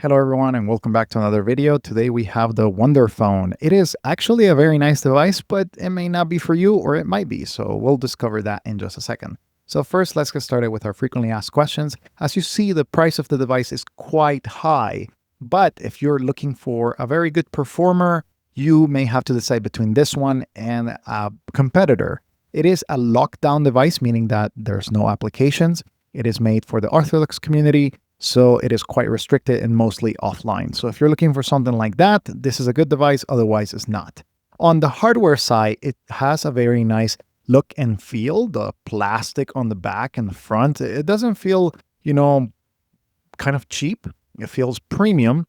Hello everyone and welcome back to another video. Today we have the Wonder Phone. It is actually a very nice device, but it may not be for you or it might be. So we'll discover that in just a second. So first, let's get started with our frequently asked questions. As you see, the price of the device is quite high, but if you're looking for a very good performer, you may have to decide between this one and a competitor. It is a lockdown device, meaning that there's no applications. It is made for the orthodox community. So it is quite restricted and mostly offline. So if you're looking for something like that, this is a good device, otherwise it's not. On the hardware side, it has a very nice look and feel. The plastic on the back and the front, it doesn't feel, kind of cheap. It feels premium,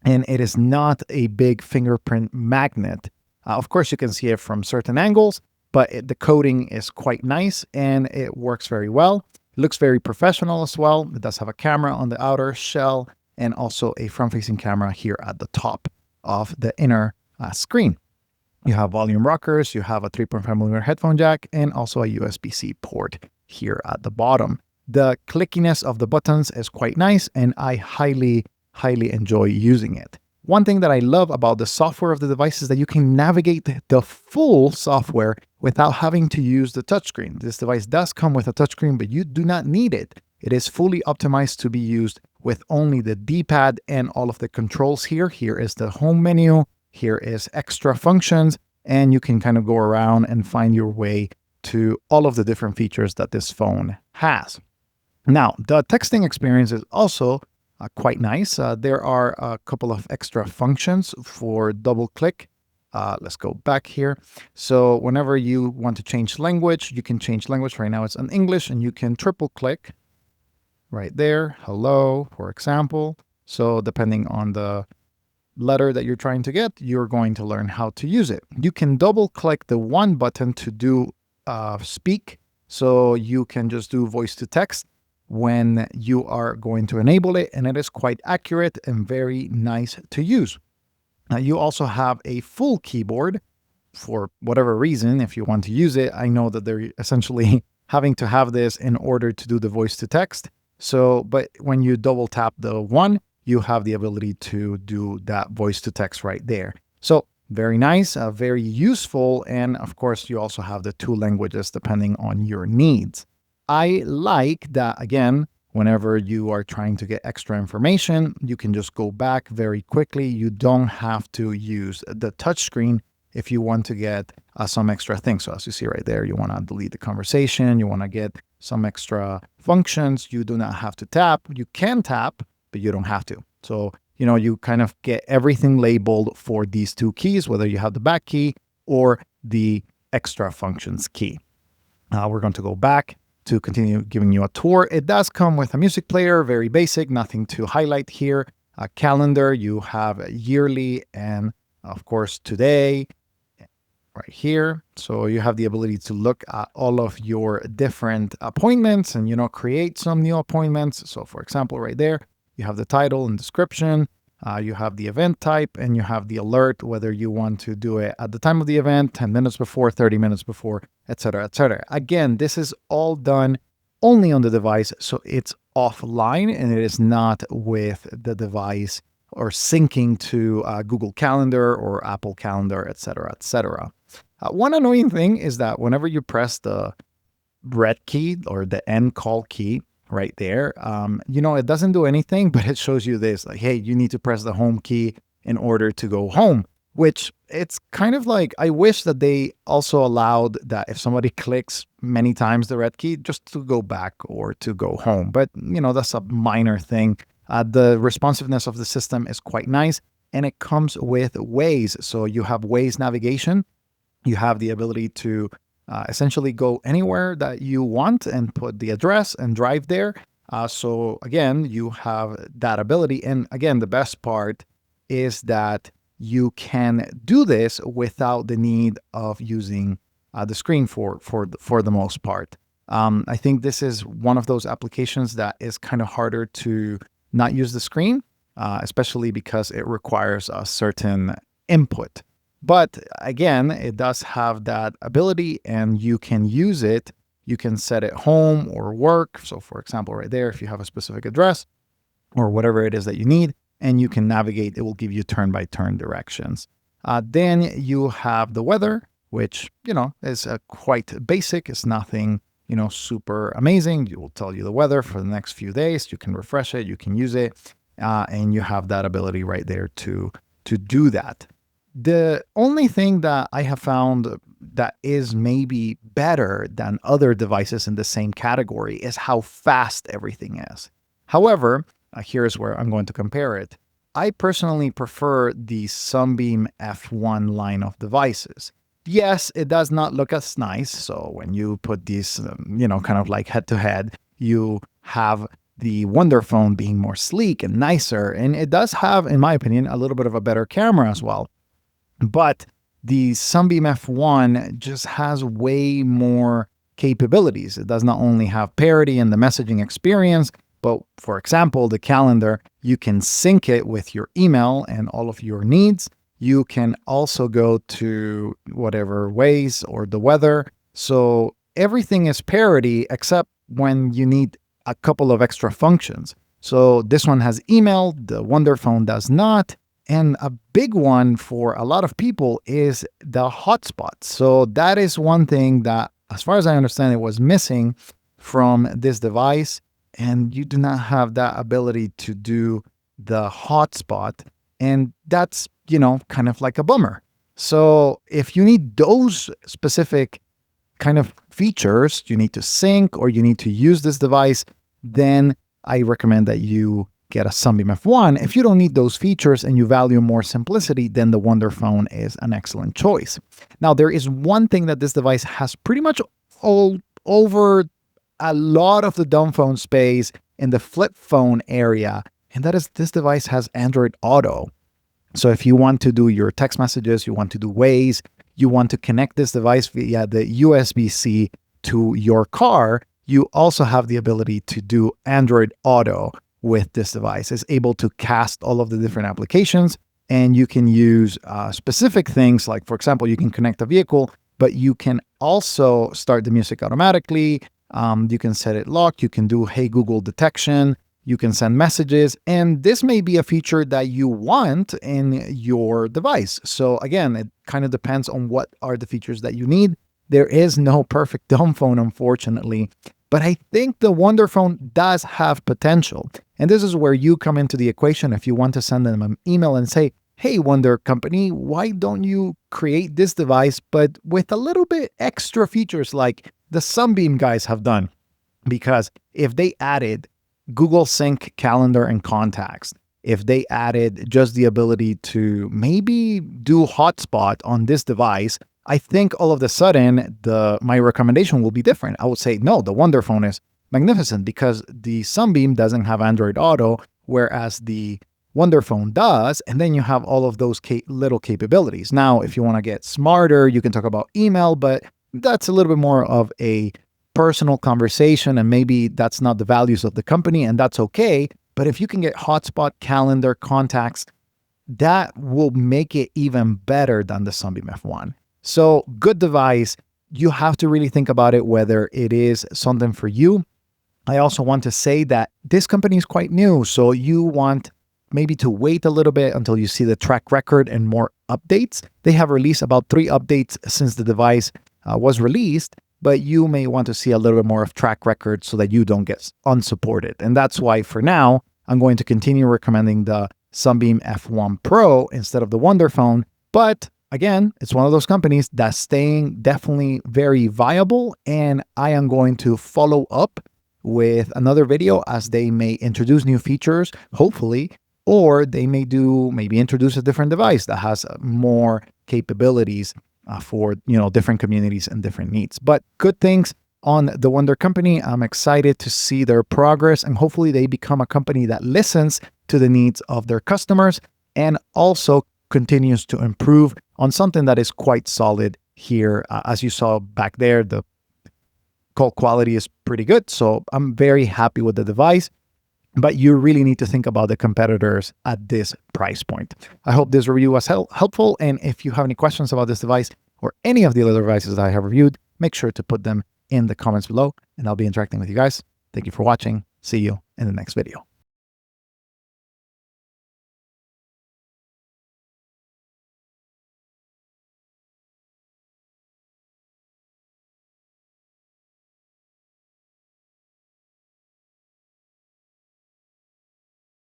and it is not a big fingerprint magnet. Of course, you can see it from certain angles, but the coating is quite nice and it works very well. It looks very professional as well. It does have a camera on the outer shell and also a front-facing camera here at the top of the inner screen. You have volume rockers, you have a 3.5mm headphone jack, and also a USB-C port here at the bottom. The clickiness of the buttons is quite nice, and I highly enjoy using it. One thing that I love about the software of the device is that you can navigate the full software without having to use the touchscreen. This device does come with a touchscreen, but you do not need it. It is fully optimized to be used with only the D-pad and all of the controls here. Here is the home menu, here is extra functions, and you can kind of go around and find your way to all of the different features that this phone has. Now, the texting experience is also quite nice. There are a couple of extra functions for double click. Let's go back here. So whenever you want to change language, you can change language. Right now it's in English, and you can triple click right there. Hello, for example. So depending on the letter that you're trying to get, you're going to learn how to use it. You can double click the one button to do speak. So you can just do voice to text when you are going to enable it, and it is quite accurate and very nice to use. Now, you also have a full keyboard for whatever reason. If you want to use it, I know that they're essentially having to have this in order to do the voice to text. So, but when you double tap the one, you have the ability to do that voice to text right there. So very nice, very useful. And of course, you also have the two languages depending on your needs. I like that, again, whenever you are trying to get extra information, you can just go back very quickly. You don't have to use the touchscreen if you want to get some extra things. So as you see right there, you want to delete the conversation, you want to get some extra functions. You do not have to tap. You can tap, but you don't have to. So, you kind of get everything labeled for these two keys, whether you have the back key or the extra functions key. We're going to go back to continue giving you a tour. It does come with a music player, very basic, nothing to highlight here. A calendar, you have yearly and of course today right here. So you have the ability to look at all of your different appointments and, create some new appointments. So for example, right there, you have the title and description. You have the event type, and you have the alert, whether you want to do it at the time of the event, 10 minutes before, 30 minutes before, etc., etc. Again, this is all done only on the device, so it's offline, and it is not with the device or syncing to Google Calendar or Apple Calendar, etc., etc. One annoying thing is that whenever you press the red key or the end call key, right there, it doesn't do anything, but it shows you this, like, hey, you need to press the home key in order to go home, which it's kind of like, I wish that they also allowed that if somebody clicks many times the red key, just to go back or to go home. But, that's a minor thing. The responsiveness of the system is quite nice, and it comes with Waze. So you have Waze Navigation. You have the ability to essentially go anywhere that you want and put the address and drive there. So again, you have that ability. And again, the best part is that you can do this without the need of using the screen for the most part. I think this is one of those applications that is kind of harder to not use the screen, especially because it requires a certain input. But again, it does have that ability, and you can use it. You can set it home or work. So for example, right there, if you have a specific address or whatever it is that you need, and you can navigate. It will give you turn-by-turn directions. Then you have the weather, which, is quite basic. It's nothing, super amazing. It will tell you the weather for the next few days. You can refresh it, you can use it, and you have that ability right there to do that. The only thing that I have found that is maybe better than other devices in the same category is how fast everything is. However, here's where I'm going to compare it. I personally prefer the Sunbeam F1 line of devices. Yes, it does not look as nice. So when you put these, kind of like head to head, you have the Wonder Phone being more sleek and nicer. And it does have, in my opinion, a little bit of a better camera as well. But the Sunbeam F1 just has way more capabilities. It does not only have parity in the messaging experience, but for example, the calendar, you can sync it with your email and all of your needs. You can also go to whatever Waze or the weather. So everything is parity except when you need a couple of extra functions. So this one has email, the Wonder Phone does not. And a big one for a lot of people is the hotspot. So that is one thing that, as far as I understand, it was missing from this device. And you do not have that ability to do the hotspot. And that's, kind of like a bummer. So if you need those specific kind of features, you need to sync or you need to use this device, then I recommend that you get a Sunbeam F1. If you don't need those features and you value more simplicity, then the Wonder Phone is an excellent choice. Now, there is one thing that this device has pretty much all over a lot of the dumb phone space in the flip phone area, and that is this device has Android Auto. So if you want to do your text messages, you want to do Waze, you want to connect this device via the USB-C to your car, you also have the ability to do Android Auto with this device. It's able to cast all of the different applications, and you can use specific things like, for example, you can connect a vehicle, but you can also start the music automatically. You can set it locked. You can do Hey Google detection. You can send messages, and this may be a feature that you want in your device. So again, it kind of depends on what are the features that you need. There is no perfect dumb phone, unfortunately, but I think the Wonder Phone does have potential. And this is where you come into the equation. If you want to send them an email and say, hey, Wonder Company, why don't you create this device, but with a little bit extra features like the Sunbeam guys have done? Because if they added Google Sync, Calendar, and Contacts, if they added just the ability to maybe do hotspot on this device, I think all of a sudden my recommendation will be different. I would say, no, the Wonder Phone is magnificent because the Sunbeam doesn't have Android Auto, whereas the Wonder Phone does, and then you have all of those little capabilities. Now, if you want to get smarter, you can talk about email, but that's a little bit more of a personal conversation, and maybe that's not the values of the company, and that's okay. But if you can get hotspot, calendar, contacts, that will make it even better than the Sunbeam F1. So good device. You have to really think about it, whether it is something for you. I also want to say that this company is quite new, so you want maybe to wait a little bit until you see the track record and more updates. They have released about 3 updates since the device was released, but you may want to see a little bit more of track record so that you don't get unsupported. And that's why for now, I'm going to continue recommending the Sunbeam F1 Pro instead of the Wonder Phone. But again, it's one of those companies that's staying definitely very viable, and I am going to follow up with another video as they may introduce new features, hopefully, or they maybe introduce a different device that has more capabilities for different communities and different needs. But good things on the Wonder Company. I'm excited to see their progress, and hopefully they become a company that listens to the needs of their customers and also continues to improve on something that is quite solid here. As you saw back there, the call quality is pretty good. So I'm very happy with the device, but you really need to think about the competitors at this price point. I hope this review was helpful. And if you have any questions about this device or any of the other devices that I have reviewed, make sure to put them in the comments below, and I'll be interacting with you guys. Thank you for watching. See you in the next video.